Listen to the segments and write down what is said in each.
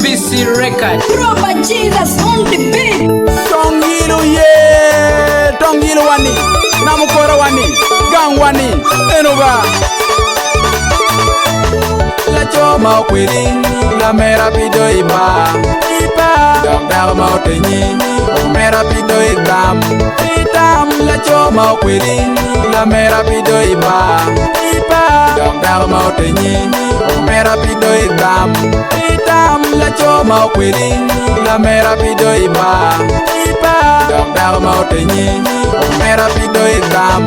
BC Record. Proper Jesus on the beat. Tongilu ye, Tongilu wani, Namukora wani, Gang wani, Enuba. La choma kwili, la mera pido iba, iba. Dog mautenyi, mera pido itam, itam. La choma kwili, la mera pido iba, iba. Dog mautenyi, mera pido itam, itam. La choma kwili, la mera pido iba, iba. Dog mautenyi, mera pido itam,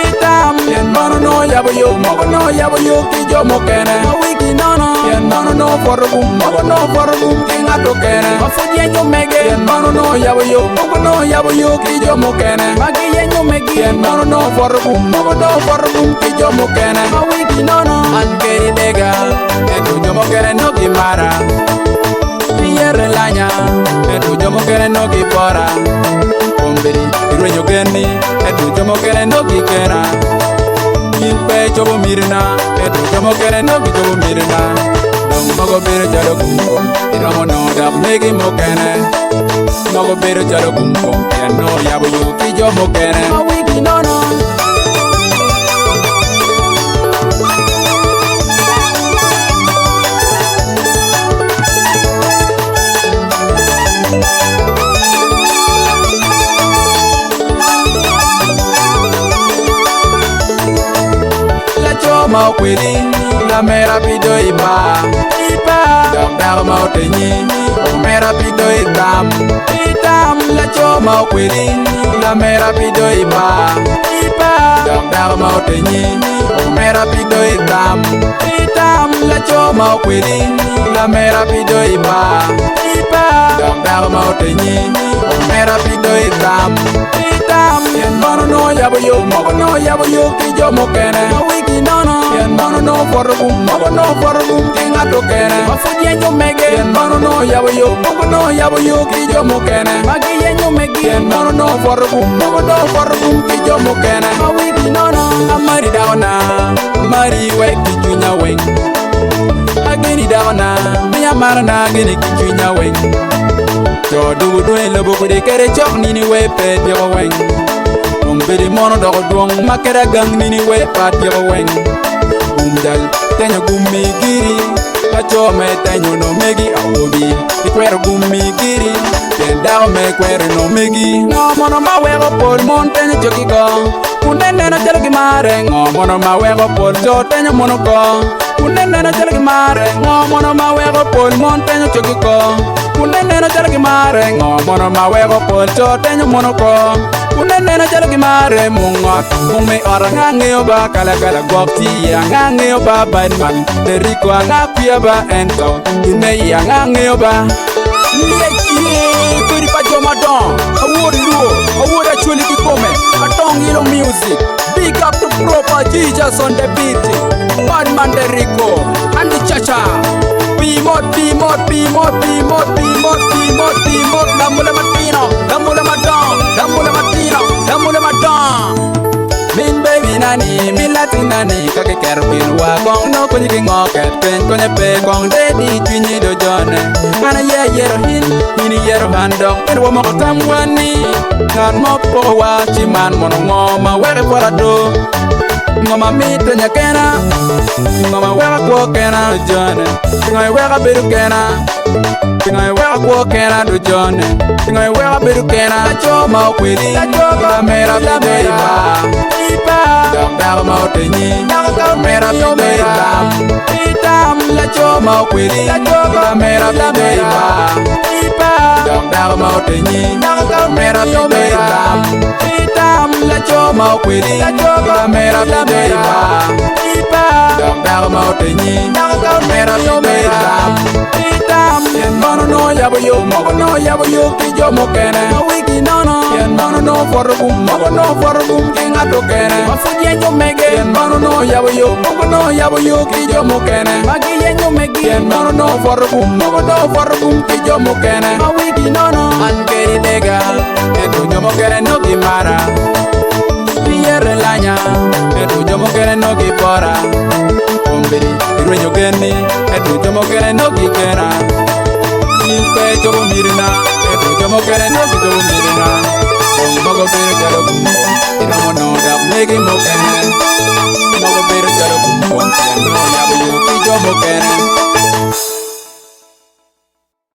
itam. Yen mano no yabo yo ki jo mokene. Wiki nono, yen mano no for gum ki ngato kene. Mafuji enyo mege, yen mano no yabo yo ki jo mokene. Magi enyo mege, yen mano no for gum ki jo mokene. Wiki nono, ankeri dega, etu jo mokene no ki mara. Yere lanya, etu jo mokene no ki pora. Komberi, iruenyo geni, etu jo mokene no ki kena. Pe chobo mirna, etu chomo kere no ki chobo mirna. Dong mogo bere chalo kumkom, iramo no dap megi mokene. Mogo bere chalo kumkom, no yabo yo ki jo mokene. Ma wiki nono. Mau kwili, la mera pido iba, iba. Dog mautenyi, mera pido itam, itam. La choma kwili, la mera pido iba, iba. Dog mautenyi, mera pido itam, itam. La choma kwili, la mera pido iba, iba. Dog mautenyi, mera pido itam, itam. Yen mano no yabo yo ki jo mokene. Wiki nono. Yen mano no for gum ki ngato kene. Mafuji enyo mege, yen mano no yabo yo ki jo mokene. Magi enyo mege, yen mano no for gum ki jo mokene. Ma wiki nono, amari daona, mari we ki junya weng. Agini daona, miya marana gini ki junya weng. Jodu do elabo kure kere chok nini we pe yo weng. Umbedi mono dogo duong makera gang nini we pat yo weng. Umdal tenyo gumi giri, pacho me tenyo no megi awobi. Ikwero gumi giri, kendao me kwero no megi. No mono ma wego pol mon tenyo choki go. Unene no chelo gimare, no mono ma wego pol cho tenyo mono go. Unene no chelo gimare, no mono ma wego pol mon tenyo choki go. Unene no chelo gimare, no mono ma wego pol cho tenyo mono go. Unene no chelo gimare mungot, mume orang ngeo ba kala gokti ya ngeo ba badman, deriko ngapia ba ento, ine ya ngeo ba. Leki kuri pa jomadon, award actually kikome, Tongilu music. Big up to Proper Jesus on the beat, Badman Deriko and the Chacha. Be more, Damule Madon. Min baby nani, min latin nani, kake kerpil wa kong no kunyi kingoket, pen konye pe kong dedi twinyi do jone. Ana ye yero hini yero handong, edwa moko tamwani. Ngan mopo wa chiman mono ngoma, were pora do. Ngoma mito nyakena, ngoma wera kwa kena do jone. Tingoy wera biru kena, tingoy wera kwa kena do jone. Tingoy wera biru kena, la choma kwili, la mera pido iba. Dog mautenyi, mera pido itam. La choma kwili, la mera pido iba. Dog mautenyi, mera pido itam. La choma kwili, la mera pido iba. Dog mautenyi, mera pido itam. Yen mano no yabo yo ki jo mokene. Wiki nono, yen mano no for gum ki ngato kene. Mafuji enyo mege, yen mano no yabo yo ki jo mokene. Magi enyo mege, yen mano no for gum ki jo mokene. Ma wiki nono, ankeri dega, etu jo mokene no ki mara. Yere lanya, etu jo mokene no ki pora. Komberi, iruenyo geni, etu jo mokene no ki kena. pe chobo mirna e to jomo kere no chobo mirna mogo biro chalo kumpo ino mono da megi mokene mogo biro chalo kumpo no ya bu ki jomo kere